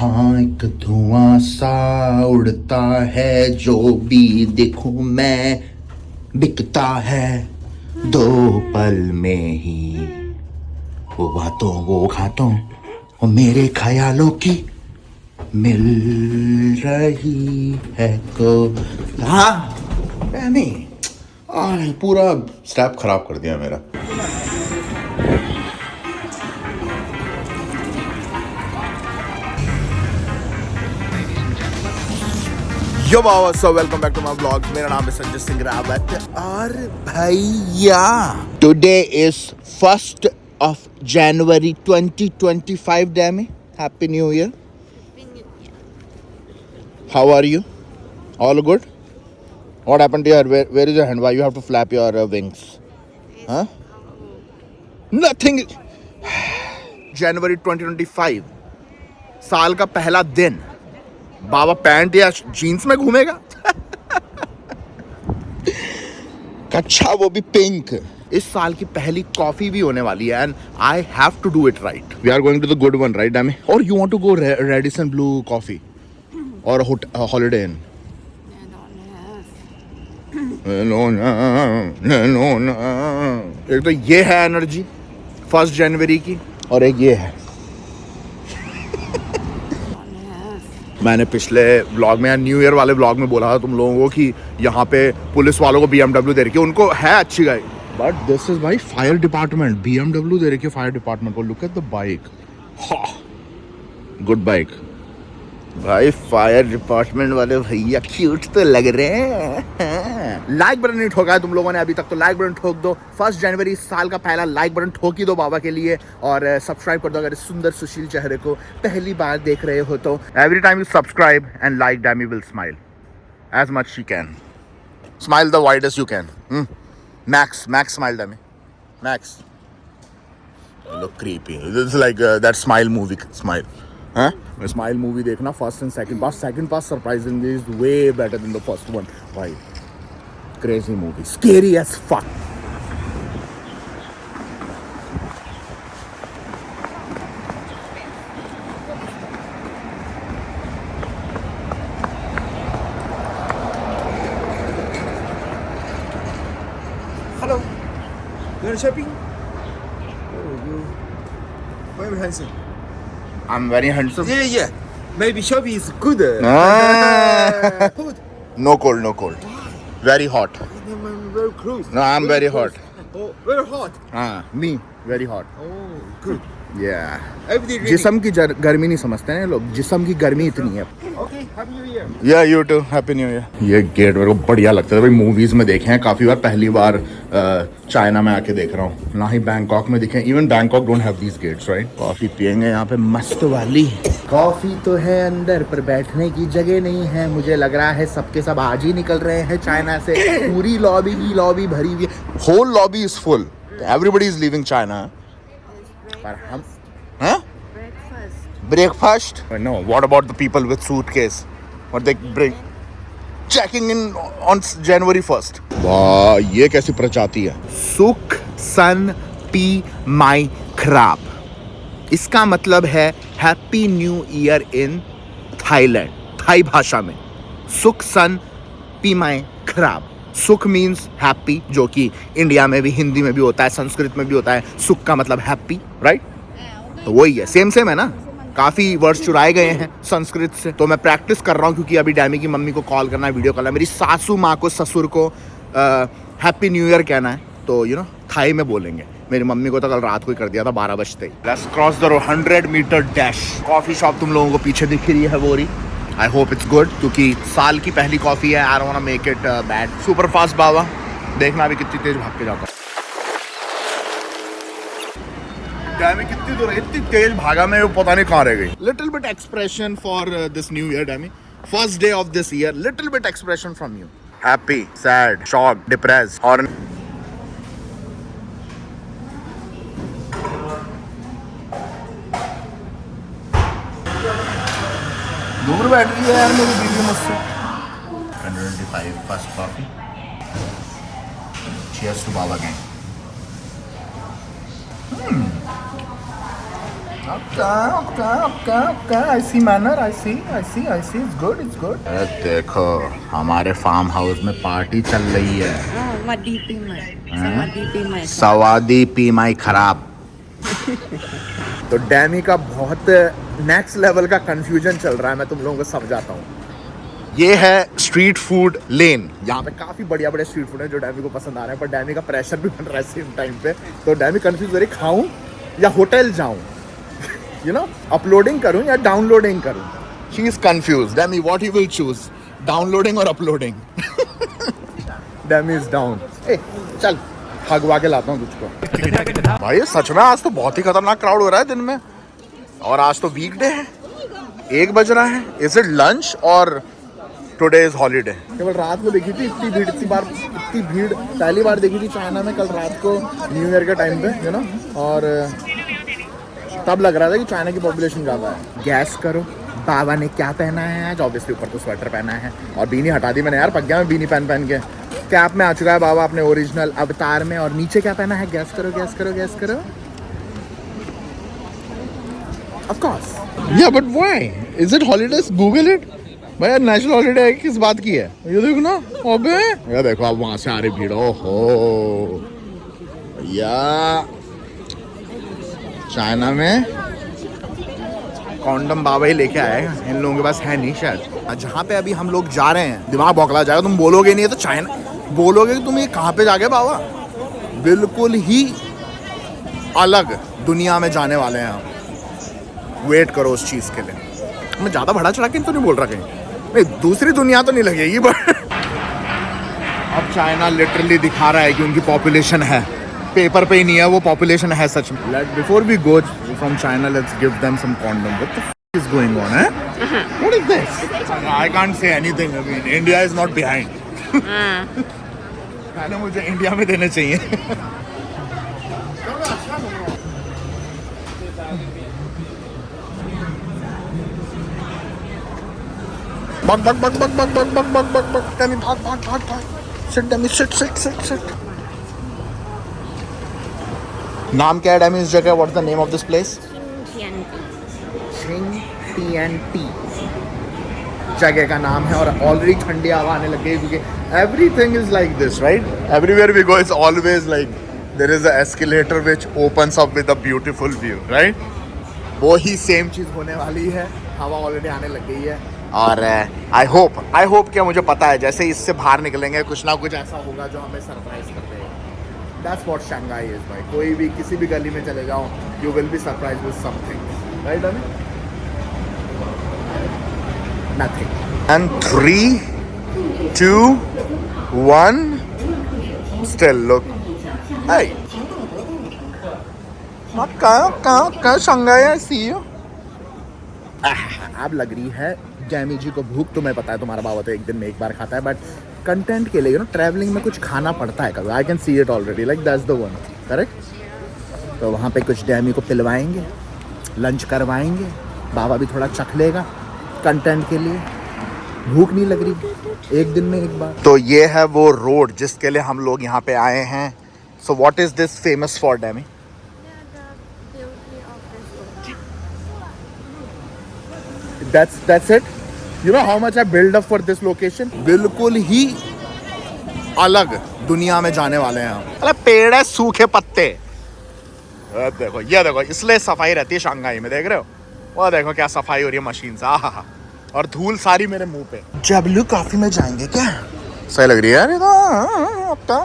यहाँ एक धुआं सा उड़ता है, जो भी देखूं मैं बिकता है। दो पल में ही वो बातों वो खातों और मेरे ख्यालों की मिल रही है को। हाँ नहीं, पूरा स्टेप खराब कर दिया मेरा। यो बाबा, so welcome back to my blog. मेरा नाम है संजय सिंह रावत और भैया today is 1st of January 2025 Demi. Happy new year. How are you? All good? What happened to your where is your hand? Why you have to flap your wings? Huh? Nothing. January 2025 साल का पहला दिन। बाबा pant या jeans में घूमेगा? अच्छा, वो भी पिंक। इस साल की पहली कॉफी भी होने वाली है and I have to do it right. We are going to the good one right Demi? और you want to go Radisson Blu coffee और हॉलिडे इन? एक तो ये है एनर्जी 1 जनवरी की और एक ये है। मैंने पिछले व्लॉग में या न्यू ईयर वाले व्लॉग में बोला था तुम लोगों को कि यहाँ पे पुलिस वालों को BMW दे रखी है। उनको है अच्छी गाड़ी, बट दिस इज भाई फायर डिपार्टमेंट। BMW दे रखी है फायर डिपार्टमेंट को। Look at the bike, good bike भाई। फायर डिपार्टमेंट वाले भैया क्यूट तो लग रहे हैं। लाइक बटन नहीं ठोका है तुम लोगों ने अभी तक, तो लाइक बटन ठोक दो। 1 जनवरी इस साल का पहला लाइक बटन ठोक ही दो बाबा के लिए और सब्सक्राइब कर दो अगर इस सुंदर सुशील चेहरे को पहली बार देख रहे हो तो। Every time you subscribe and like, Demi will smile as much she can. Smile the widest you can. Max smile Demi, max. Look creepy, it's like that smile movie smile. हाँ, स्माइल मूवी देखना first and second part. Second part surprisingly is way better than the first one भाई। Crazy movie, scary as fuck. Hello, you are shopping? Oh, you very handsome. I'm very handsome. Yeah. Maybe shopping is good. Good. No cold. Very hot. I'm very close. No, I'm very hot. Oh, very hot. Me very hot. Oh, good. Yeah. Everything ready. जिस्म की गर्मी नहीं समझते हैं लोग। जिस्म की गर्मी इतनी है। Okay, happy new year. Yeah, you too. Happy New Year. ये गेट मेरे को बढ़िया लगता है भाई। मूवीज में देखे हैं काफी बार, पहली बार चाइना में आके देख रहा हूँ। ना ही बैंकॉक में देखे। Even Bangkok don't have these gates right. Coffee पियेंगे यहाँ पे मस्त वाली। कॉफी तो है अंदर पर बैठने की जगह नहीं है। मुझे लग रहा है सबके सब आज ही निकल रहे हैं चाइना से। पूरी लॉबी की लॉबी भरी हुई है। Whole lobby is full. Everybody is leaving China. पर हम breakfast? No. What about the people with suitcase? What they bring? Checking in on January 1st. वाह, ये कैसी प्रजाति है? सुख सन पी माई खराब। इसका मतलब है happy new year in Thailand, Thai भाषा में। सुख सन पी माई खराब। सुख मीन्स हैप्पी, जो कि इंडिया में भी हिंदी में भी होता है, संस्कृत में भी होता है। सुख का मतलब हैप्पी, राइट? तो वही है, सेम है ना। काफ़ी वर्ड्स चुराए गए हैं संस्कृत से, तो मैं प्रैक्टिस कर रहा हूँ क्योंकि अभी डैमी की मम्मी को कॉल करना है, वीडियो कॉल है। मेरी सासू माँ को, ससुर को हैप्पी न्यू ईयर कहना है, तो यू नो थाई में बोलेंगे। मेरी मम्मी को तो कल रात को ही कर दिया था 12 बजते ही। Let's cross the 100 meter dash. Coffee shop तुम लोगों को पीछे दिख रही है वो रही। आई होप इट्स गुड क्योंकि साल की पहली कॉफ़ी है। I don't want to make it bad. Super fast बाबा, देखना अभी कितनी तेज भाग के जाता है। डैमी कितनी दूर है, इतनी तेज भागा मैं, वो पता नहीं कहाँ रह गई। Little bit expression for this new year डैमी। First day of this year, little bit expression from you. Happy, sad, shock, depress और दूर बैठ रही है यार मेरी बीवी मुझसे। 125 फर्स्ट कॉफी। चीयर्स टू बाबा gang. Okay. I see manner. I see. It's good. देखो हमारे फार्म हाउस में पार्टी चल रही है. सवादी पीमाई खराब. तो डैमी का बहुत नेक्स्ट लेवल का कंफ्यूजन चल रहा है. मैं तुम लोगों को समझाता हूँ. ये है स्ट्रीट फूड लेन. यहाँ पे काफी बढ़िया बढ़िया स्ट्रीट फूड है जो डैमी को पसंद आ रहा है. पर डैमी का प्रेशर भी बन रहा है सेम टाइम पे. तो डैमी कंफ्यूज हो रही, खाऊं या होटल जाऊं, यू नो, अपलोडिंग करूं या डाउनलोडिंग करूं. She is confuse. Demi what you will choose, downloading और अपलोडिंग? Demi is down. ए चल हगवा के लाता हूँ तुझको. भाई सच में आज तो बहुत ही खतरनाक क्राउड हो रहा है दिन में. और आज तो वीकडे है. 1 बज रहा है. इज इट लंच और टुडे इज हॉलीडे? केवल रात को देखी थी इतनी भीड़ पहली बार देखी थी चाइना में कल रात को न्यू ईयर के टाइम पे, यू नो. और तब लग रहा था कि चाइना की पॉपुलेशन ज़्यादा है. गैस करो बाबा ने क्या पहना है आज. ऑब्वियसली ऊपर तो स्वेटर पहना है और बीनी हटा दी मैंने यार. पग्गा में बीनी पहन के कैप में आ चुका है बाबा अपने ओरिजिनल अवतार में. और नीचे क्या पहना है? गैस करो. Of course. Yeah but why is it holidays? Google it. भाई नेशनल हॉलीडे किस बात की है? ये देखो ना. अबे ये देखो अब वहां से आ रही भीड़. ओहो या चाइना में कॉन्डम बाबा ही लेके आएगा. इन लोगों के पास है नहीं शायद. जहाँ पे अभी हम लोग जा रहे हैं दिमाग बौखला जाएगा. तुम बोलोगे नहीं है तो चाइना बोलोगे कि तुम ये कहाँ पे जाके बाबा. बिल्कुल ही अलग दुनिया में जाने वाले हैं हम. वेट करो उस चीज़ के लिए. मैं ज़्यादा बड़ा चढ़ा के तो नहीं बोल रहा कहीं. नहीं दूसरी दुनिया तो नहीं लगेगी बट अब चाइना लिटरली दिखा रहा है कि उनकी पॉपुलेशन है. पेपर पे ही नहीं है, वो पॉपुलेशन है सच में. Before we go from China let's give them some condom. What the f is going on, eh? What is this? I can't say anything. I mean, India is not behind. मैंने मुझे India में देने चाहिए. बक. Demi, भाग. Sit, Demi, sit. नाम क्या है Demi इस जगह? What is the name of this place? छिंगटियानटी जगह का नाम है. और ऑलरेडी ठंडी हवा आने लग गई क्योंकि everything is like this, right? Everywhere we go is always like there is a escalator which opens up with a beautiful view, right? वो ही सेम चीज़ होने वाली है. हवा ऑलरेडी आने लग गई है. और आई होप क्या मुझे पता है जैसे इससे बाहर निकलेंगे कुछ ना कुछ ऐसा होगा जो हमें सरप्राइज कर देगा. That's what Shanghai is, भाई. कोई भी किसी भी गली में चले जाओ you will be surprised with something, right? I mean? Nothing. And 3, 2, 1. Still look. Hey. कहाँ Shanghai I see you. अब लग रही है जैमी जी को भूख. तुम्हें पता है तुम्हारा बाबा तो एक दिन में एक बार खाता है. बट कंटेंट के लिए, ट्रैवलिंग में कुछ खाना पड़ता है कभी. I can see it already. Like that's the one. Correct. तो वहाँ पे कुछ डैमी को पिलवाएंगे, लंच करवाएंगे. बाबा भी थोड़ा चख लेगा कंटेंट के लिए. भूख नहीं लग रही एक दिन में एक बार. तो ये है वो रोड जिसके लिए हम लोग यहाँ पे आए हैं. So what is this famous for डैमी? That's it. You know how much I build up for this location? बिल्कुल ही अलग दुनिया में जाने वाले हैं हम. अरे पेड़ है सूखे पत्ते. देखो ये देखो इसलिए सफाई रहती है शंघाई में. देख रहे हो वो देखो क्या सफाई हो रही है मशीन से. आहा. और धूल सारी मेरे मुंह पे. जबलू कॉफी में जाएंगे क्या? सही लग रही है यार ये तो.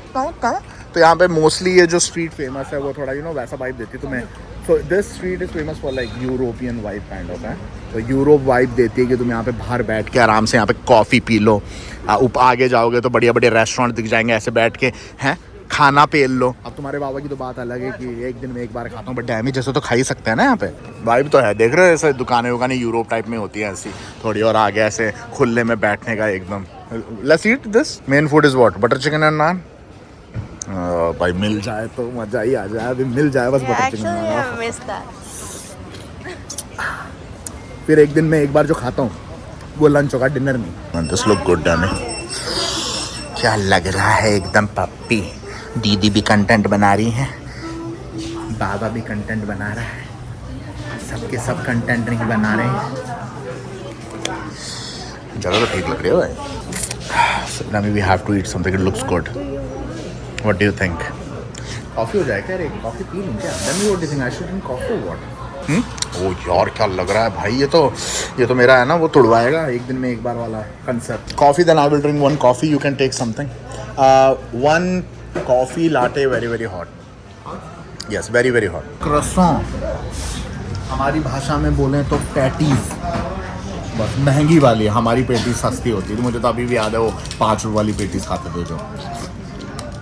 तो यहाँ पे मोस्टली ये जो स्ट्रीट फेमस है वो थोड़ा वैसा वाइब देती है तुम्हें. So this street is famous for like European vibe kind of है. तो यूरोप वाइब देती है कि तुम यहाँ पे बाहर बैठ के आराम से यहाँ पे कॉफ़ी पी लो. आगे जाओगे तो बढ़िया बढ़िया रेस्टोरेंट दिख जाएंगे ऐसे बैठ के हैं खाना पेल लो. अब तुम्हारे बाबा की तो बात अलग है कि एक दिन में एक बार खाता हूँ. बट डैमी जैसे तो खा ही सकते हैं ना यहाँ पे. वाइब तो है. देख रहे हो ऐसे दुकानें यूरोप टाइप में होती है ऐसी थोड़ी. और आगे ऐसे खुले में बैठने का एकदम. Let's eat this. Main food is what? Butter chicken and naan. भाई मिल जाए तो मजा ही आ जाए. अभी मिल जाए बस बटर चिकन. फिर एक दिन में एक बार जो खाता हूँ वो लंच होगा, डिनर नहीं. This look good डैमी. क्या लग रहा है एकदम पप्पी. दीदी भी कंटेंट बना रही है, बाबा भी कंटेंट बना रहा है. सबके सब कंटेंट नहीं बना रहे हैं। जगह तो ठीक लग रही है भाई। So now we have to eat something. It looks good. What do you think? Coffee हो जाए क्या रे? कॉफी पी लूँ क्या? Tell me what do you think? I should drink coffee or what? ओ यार क्या लग रहा है भाई, ये तो मेरा है ना, वो तुड़वाएगा एक दिन में एक बार वाला concept. Coffee, then I will drink one coffee, you can take something. One coffee latte very very hot, yes very very hot. Croissant हमारी भाषा में बोलें तो पैटीज, बस महंगी वाली, हमारी पेटीज सस्ती होती थी। मुझे तो अभी भी याद है वो 5 रुपये वाली पेटीज खाते थे जो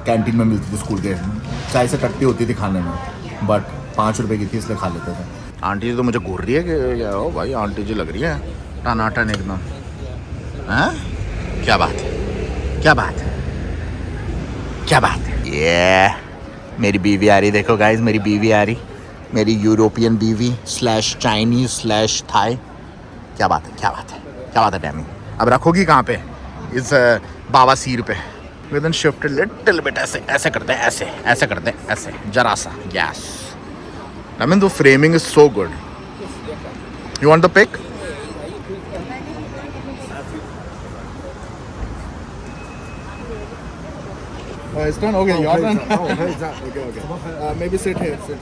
कैंटीन में मिलती थी स्कूल के, चाय से टट्टी होती थी खाने में, बट 5 रुपये की थी इसलिए खा लेते थे। आंटी जी तो मुझे घूर रही है कि क्या हो भाई, आंटी जी लग रही है टनाटन एकदम। हाँ क्या बात है, क्या बात है, क्या बात है। ये मेरी बीवी आ रही, देखो गाइज मेरी बीवी आ रही, मेरी यूरोपियन बीवी स्लैश चाइनीज स्लैश थाई। क्या बात है, क्या बात है, क्या बात है डैमी। अब रखोगी कहाँ पे? इस बाबा सीर पे। With in shift little bit, ऐसे ऐसे करते हैं, ऐसे ऐसे करते हैं, ऐसे जरा सा, yes. I mean the framing is so good. You want the pic? It's done. Okay, your turn. Okay. Maybe sit here. Sit.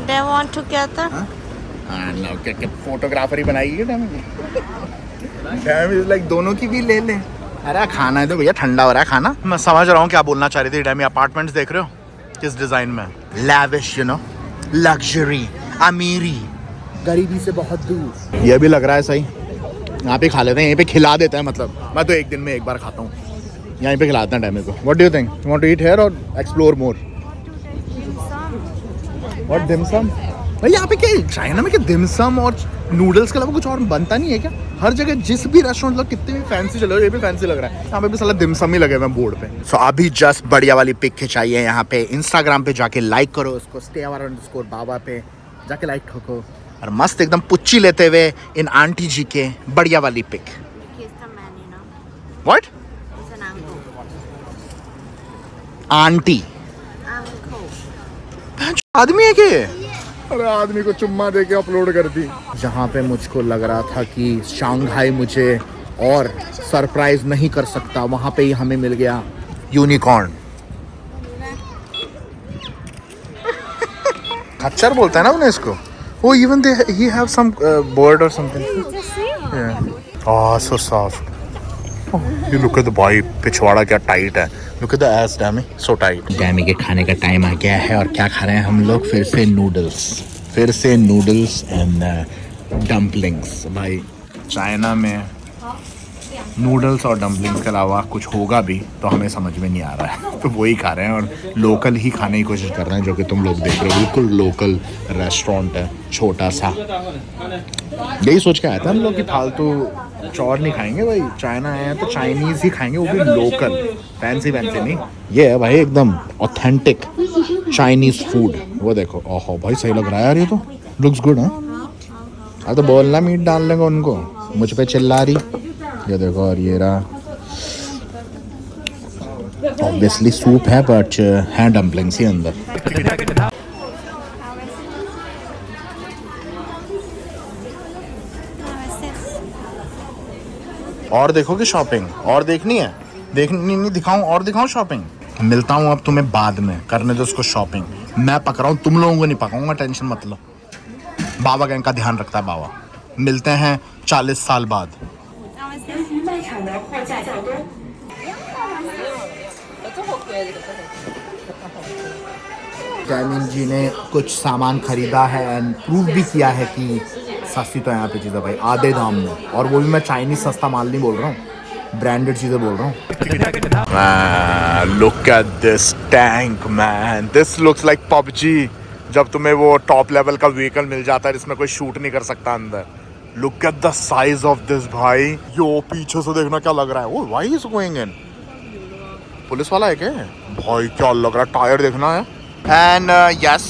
They want together? क्या फोटोग्राफर ही बनाएगी क्या डैमी? लाइक दोनों की भी ले ले। अरे खाना है तो भैया, ठंडा हो रहा है खाना। मैं समझ रहा हूँ क्या बोलना चाह रही थी डैमी। अपार्टमेंट्स देख रहे हो किस डिजाइन में, लैविश, यू नो, लग्जरी, अमीरी, गरीबी से बहुत दूर। ये भी लग रहा है सही। यहाँ पे खा लेते हैं, यहीं पे खिला देते हैं। मतलब मैं तो एक दिन में एक बार खाता हूँ, यहीं पे खिलाते हैं डैमी को। What do you think? You want to eat here और एक्सप्लोर मोर? What dim sum? भाई यहाँ पे क्या, चाइना में क्या डिमसम और नूडल्स के अलावा कुछ और बनता नहीं है क्या? हर जगह जिस भी रेस्टोरेंट लो, कितने भी फैंसी चलो, ये भी फैंसी लग रहा है, यहाँ पे भी साला डिमसम ही लगे हुए हैं बोर्ड पे। सो अभी जस्ट बढ़िया वाली पिक खिंचाई है यहाँ पे। इंस्टाग्राम पे जाके लाइक करो उसको, stay_बाबा पे जाके लाइक ठोको, और मस्त एकदम पुच्ची लेते हुए इन आंटी जी के बढ़िया वाली पिक। व्हाट? आंटी आदमी है क्या? अरे आदमी को चुम्मा दे के अपलोड कर दी। जहाँ पे मुझको लग रहा था कि शंघाई मुझे और सरप्राइज नहीं कर सकता, वहाँ पे ही हमें मिल गया यूनिकॉर्न। खच्चर बोलता है ना उन्हें इसको। Oh, even he have some bird or something. Yeah. Oh, so soft. Oh, you look at the boy, पिछवाड़ा क्या टाइट है। Look at the ass, Dami, so tight. Dami के खाने का टाइम आ गया है और क्या खा रहे हैं हम लोग? फिर से नूडल्स एंड डम्पलिंग्स। भाई चाइना में नूडल्स और डम्पलिंग्स के अलावा कुछ होगा भी तो हमें समझ में नहीं आ रहा है, तो वही खा रहे हैं और लोकल ही खाने की कोशिश कर रहे हैं, जो कि तुम लोग देख रहे हो। बिल्कुल लोकल रेस्टोरेंट है, छोटा सा। यही सोच के आया था हम लोग कि फालतू चौर नहीं खाएंगे भाई, चाइना आए हैं तो चाइनीज़ ही खाएंगे, वो भी लोकल, फैंसी नहीं। ये है भाई एकदम ऑथेंटिक चाइनीज़ फूड। वो देखो, ओहो भाई सही लग रहा है यार, ये तो लुक्स गुड है। अब तो बोलना मीट डाल लेंगे उनको, मुझ पे चिल्ला रही। ये देखो, और ये रहा ऑब्वियसली सूप है, बट है डम्पलिंग्स ही अंदर। और देखोगे शॉपिंग? और देखनी है? देखनी नहीं, दिखाऊं और दिखाऊं शॉपिंग? मिलता हूँ अब तुम्हें बाद में, करने दो उसको शॉपिंग। मैं पक रहा हूँ, तुम लोगों को नहीं पकाऊंगा, टेंशन मत लो। बाबा गैंग का ध्यान रखता है बाबा। मिलते हैं 40 साल बाद। जैमिन जी ने कुछ सामान खरीदा है एंड प्रूव भी किया है कि सस्ती तो यहाँ पे चीज़ें भाई, आधे दाम में। और वो भी मैं चाइनीज सस्ता माल नहीं बोल रहा हूँ, ब्रांडेड चीज़ें बोल रहा हूँ। Look at this tank man, this looks like PUBG। जब तुम्हें वो टॉप लेवल का व्हीकल मिल जाता है जिसमें कोई शूट नहीं कर सकता अंदर। Look at the size of this भाई। यो पीछे से देखना क्या लग रहा है। Oh why is going in? Police वाला है क्या भाई? क्या लग रहा है, टायर देखना है। And yes,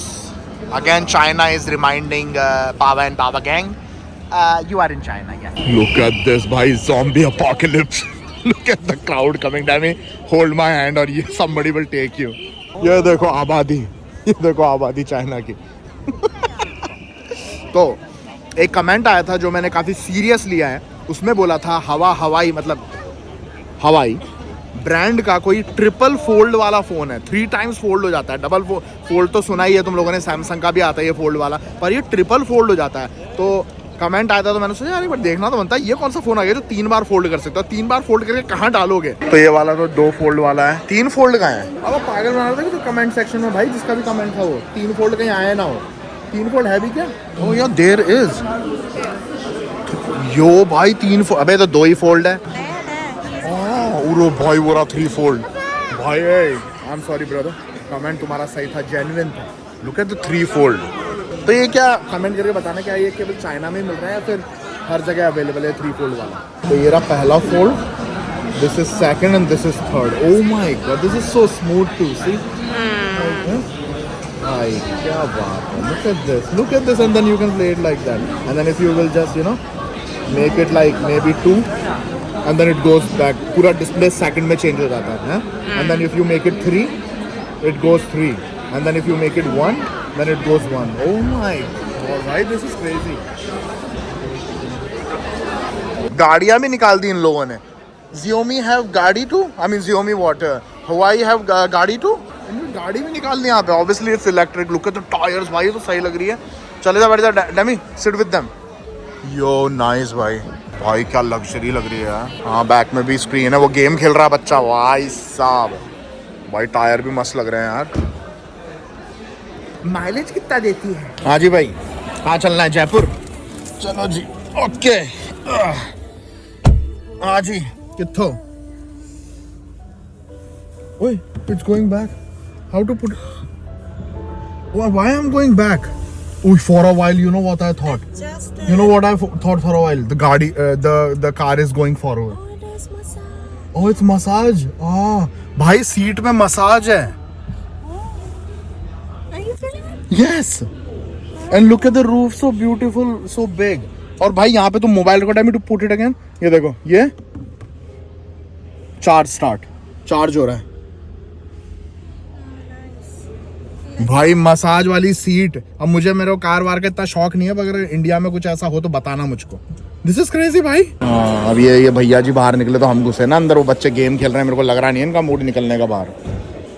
again China is reminding Baba and Baba gang you are in China. Yes, look at this bhai, zombie apocalypse. Look at the crowd coming. Dami, hold my hand और ये somebody will take you. ये देखो आबादी China की. तो एक comment आया था जो मैंने काफ़ी सीरियस लिया है. उसमें बोला था हवाई मतलब हवाई ब्रांड का कोई ट्रिपल फोल्ड वाला फ़ोन है. 3 टाइम्स फोल्ड हो जाता है. डबल फोल्ड तो सुना ही है तुम लोगों ने, सैमसंग का भी आता है ये फोल्ड वाला, पर ये ट्रिपल फोल्ड हो जाता है. तो कमेंट आया था तो मैंने सोचा यार एक बार देखना तो बनता है, ये कौन सा फ़ोन आ गया जो 3 बार फोल्ड कर सकते हो. 3 बार फोल्ड करके कहाँ डालोगे. तो ये वाला तो 2 फोल्ड वाला है. 3 फोल्ड का है. अब पागल बना रहा था कि तो कमेंट सेक्शन में भाई जिसका भी कमेंट था वो 3 फोल्ड कहीं आया ना हो. 3 फोल्ड है भी क्या? ओह यार देयर इज. यो भाई 3 फोल्ड. अबे तो 2 ही फोल्ड है. उरो भाई वो रहा 3 फोल्ड. भाई I am sorry brother, comment तुम्हारा सही था, जेन्युइन था. Look at the 3 fold. तो ये क्या कमेंट करके बताना क्या ये केवल चाइना में मिल रहा है या फिर हर जगह अवेलेबल है 3 फोल्ड वाला. तो ये रहा पहला fold. This is second and this is third. Oh my god this is so smooth to see. भाई क्या बात है. Look at this and then you can play it like that and then if you will just you know make it like may be 2 and then it goes back. पूरा display second में change हो जाता है. And then if you make it 3 it goes 3 and then if you make it 1 then it goes 1. Oh my god भाई this is crazy. गाड़ियाँ भी निकाल दी इन लोगों ने. Xiaomi have गाड़ी too. I mean Xiaomi what? Huawei have गाड़ी too. गाड़ी भी निकाल दी यहाँ पे. Obviously it's electric. Look at the tires भाई, तो सही लग रही है. चले जा बैठ जा Demi, sit with them. Yo nice भाई. भाई क्या लग्जरी लग रही है यार. हाँ बैक में भी स्क्रीन है. वो गेम खेल रहा है बच्चा. भाई साहब भाई टायर भी मस्त लग रहे हैं यार. माइलेज कितना देती है? हाँ जी भाई, हाँ चलना है जयपुर. चलो जी ओके. हाँ जी कित्थो. ओए it's going back. How to put. Why I am going back. Oh, for a while, you know what I thought? You know what I thought for a while? The car is going forward. Oh, it is massage. Oh, it's massage. Ah, भाई seat में massage है. Are you feeling it? Yes. And look at the roof, so beautiful, so big. और भाई यहाँ पे तुम mobile को time to put it again. ये देखो ये चार्ज हो रहा है. भाई मसाज वाली सीट. अब मुझे मेरे कार वार का इतना शौक नहीं है, अगर इंडिया में कुछ ऐसा हो तो बताना मुझको. दिस इज क्रेजी भाई. अब ये भैया जी बाहर निकले तो हम घुसे ना अंदर. वो बच्चे गेम खेल रहे हैं. मेरे को लग रहा नहीं है इनका मूड निकलने का बाहर.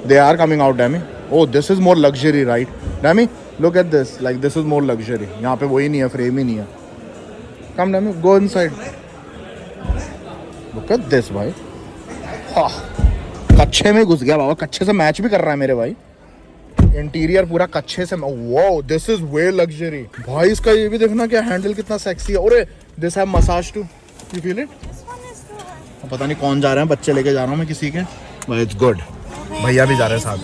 They are coming out. Demi oh this is more luxury right. Demi look at this. Like this is more luxury. यहाँ पे वही नहीं है, फ्रेम ही नहीं है. Come Demi go inside. Look at this भाई. कच्छे में घुस गया बाबा. कच्छे से मैच भी कर रहा है मेरे भाई. इंटीरियर पूरा कच्छे से. Wow this is way luxury. भाई इसका ये भी देखना क्या हैंडल कितना सेक्सी है. और this have massage too. You feel it. पता नहीं कौन जा रहे हैं. बच्चे लेके जा रहा हूँ मैं किसी के. भाई इट्स गुड. भैया भी जा रहे हैं साथ.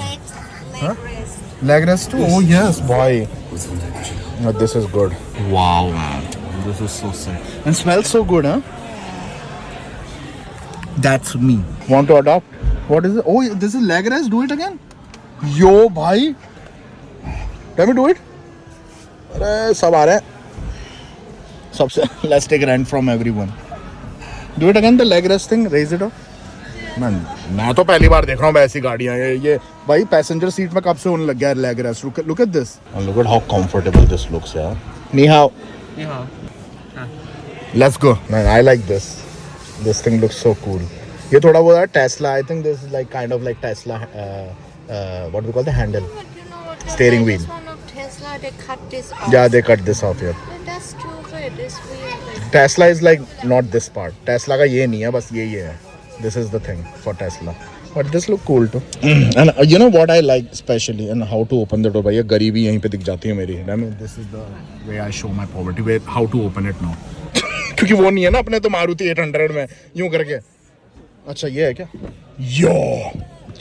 Leg rest too. Oh yes भाई this is good. Wow man this is so sick and smells so good. That's me. Want to adopt. What is. Oh this is leg rest. Do it again. Yo भाई let me do it. अरे सब आ रहे हैं सबसे. let's take rent from everyone. do it again the leg rest thing. raise it up. मैं तो पहली बार देख रहा हूँ ऐसी गाड़ियाँ. ये भाई पैसेंजर सीट में कब से होने लग गया leg rest. look at this. look at how comfortable this looks यार. Ni hao. let's go man. I like this thing looks so cool. ये थोड़ा वो है Tesla. I think this is like kind of like Tesla. What we call the handle. But you know what? Steering wheel. This one of Tesla, they cut this off. Yeah, they cut this off here. But that's stupid. It's weird. Like, Tesla is like not this part. Tesla का ये नहीं है, बस ये है. This is the thing for Tesla. But this look cool too. And you know what I like especially and how to open the door. भाई ये गरीबी यहीं पे दिख जाती है मेरी. I mean this is the way I show my poverty. Way how to open it now. क्योंकि वो नहीं है ना अपने तो मारुति 800 में यूं करके. अच्छा ये है क्या? Yo.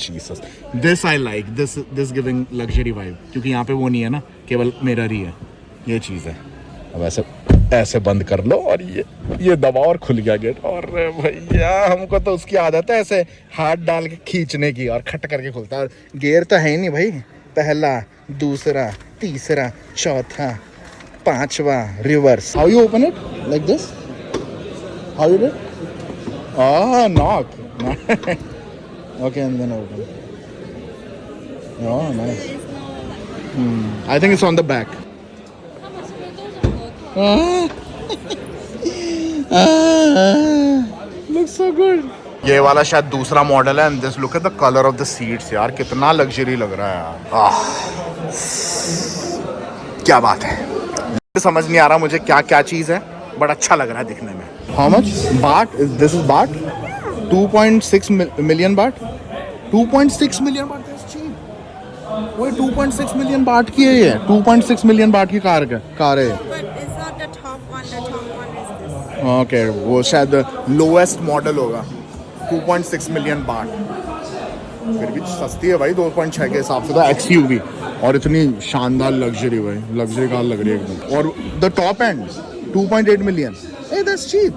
Jesus. This I like. This giving luxury vibe. क्योंकि यहाँ पे वो नहीं है ना, केवल मिरर ही है. ये चीज़ है. अब ऐसे बंद कर लो और ये दबाओ और खुल गया गेट. और भैया हमको तो उसकी आदत है ऐसे हाथ डाल के खींचने की और खट करके खुलता है. और गियर तो है ही नहीं भाई. पहला, दूसरा, तीसरा, चौथा, पांचवा, reverse. How you open it? Like this? How you do? Oh, knock. Okay, and then open. Oh, nice. I think it's on the back. Looks so good. ये वाला शायद दूसरा मॉडल है and this look at the colour of the seats यार, कितना luxury लग रहा है यार। क्या बात है, समझ नहीं आ रहा मुझे क्या क्या चीज़ है, बट अच्छा लग रहा है दिखने में। हाउ मच बाट? दिस इज बाट 2.6 मिलियन बाट। 2.6 मिलियन बाट, दैट्स चीप। वही 2.6 मिलियन बाट की है ये। 2.6 मिलियन बाट की कार है। But it's not the top one. The top one is this. Okay, वो शायद लोएस्ट मॉडल होगा। 2.6 मिलियन बाट फिर भी सस्ती है भाई 2.6 के हिसाब से तो XUV, और इतनी शानदार लग्जरी भाई, लग्जरी कार लग रही है एकदम। और the top end 2.8 million, a that's cheap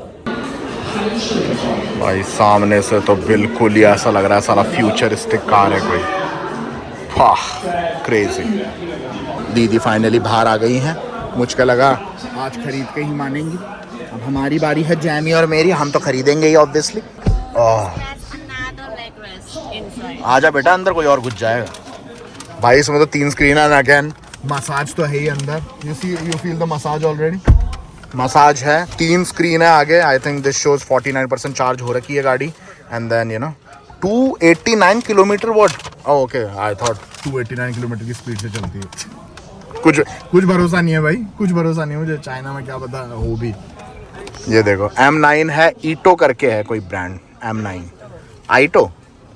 भाई। सामने से तो बिल्कुल ही ऐसा लग रहा है सारा फ्यूचरिस्टिक कार है कोई। वाह, क्रेजी। दीदी फाइनली बाहर आ गई हैं। मुझको लगा आज खरीद के ही मानेंगी, अब हमारी बारी है जैमी और मेरी, हम तो खरीदेंगे ही obviously. Another leg rest inside. आजा बेटा अंदर, कोई और घुस जाएगा भाई। इसमें तो 3 स्क्रीन है अगेन। मसाज तो है ही अंदर, you feel the massage already. Massage है, 3 स्क्रीन है आगे। I think this shows 49% charge हो रखी है गाड़ी। And then 289 kilometre watt. Okay, I thought 289 kilometre की स्पीड से चलती है। कुछ भरोसा नहीं है भाई, कुछ भरोसा नहीं है मुझे, चाइना में क्या पता हो भी। ये देखो M9 है, ईटो करके है कोई ब्रांड। M9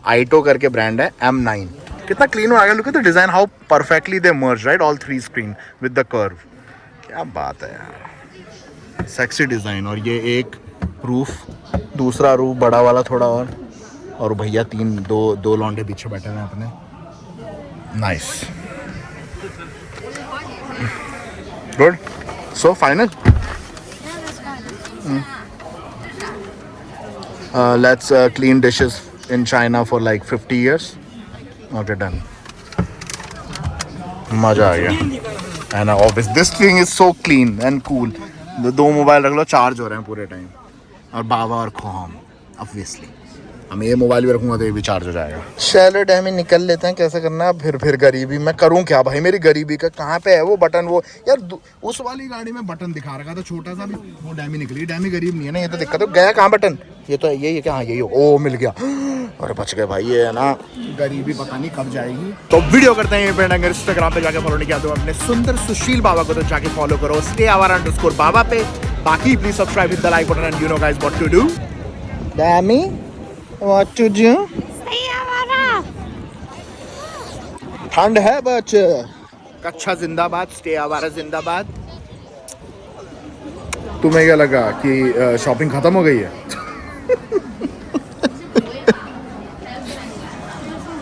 आइटो करके ब्रांड है। M9 कितना क्लीन हो गया। Look at the design, how perfectly they merge, right, all 3 screen with the curve. क्या बात है यार, सेक्सी डिजाइन। और ये एक रूफ, दूसरा रूफ बड़ा वाला थोड़ा, और भैया दो लौंडे पीछे बैठे हुए हैं अपने। Nice, good. So final, let's clean dishes in China for like 50 years. Okay, done. मजा आ गया। And obviously this thing is so clean and cool. 2 mobile रख लो, चार्ज हो रहे हैं पूरे टाइम। और बाबा और खोम ऑब्वियसली। हम ये मोबाइल भी रखूंगा तो ये भी चार्ज हो जाएगा। चलो डैमी निकल लेते हैं, कैसे करना है फिर गरीबी। मैं करूं क्या भाई, मेरी गरीबी का कहाँ पे है वो बटन। वो यार उस वाली गाड़ी में बटन दिखा रखा था छोटा सा भी, वो डैमी निकली। डैमी गरीब नहीं है ना, ये तो दिक्कत है। गया कहाँ बटन? ये तो यही है क्या? हाँ यही हो। ओ मिल गया, अरे बच गए भाई। ये है ना गरीबी, पता नहीं कब जाएगी। तो वीडियो करते हैं ये। अगर इंस्टाग्राम पे जाके फॉलो नहीं किया तो अपने सुंदर सुशील बाबा को तो जाके फॉलो करो, stay_बाबा पे। बाकी please subscribe with the like button and you know guys what to do. डैमी What to do? Stay आवारा. ठंड है बच। कच्छा जिंदाबाद, स्टे आवारा जिंदाबाद। तुम्हें क्या लगा कि शॉपिंग खत्म हो गई है?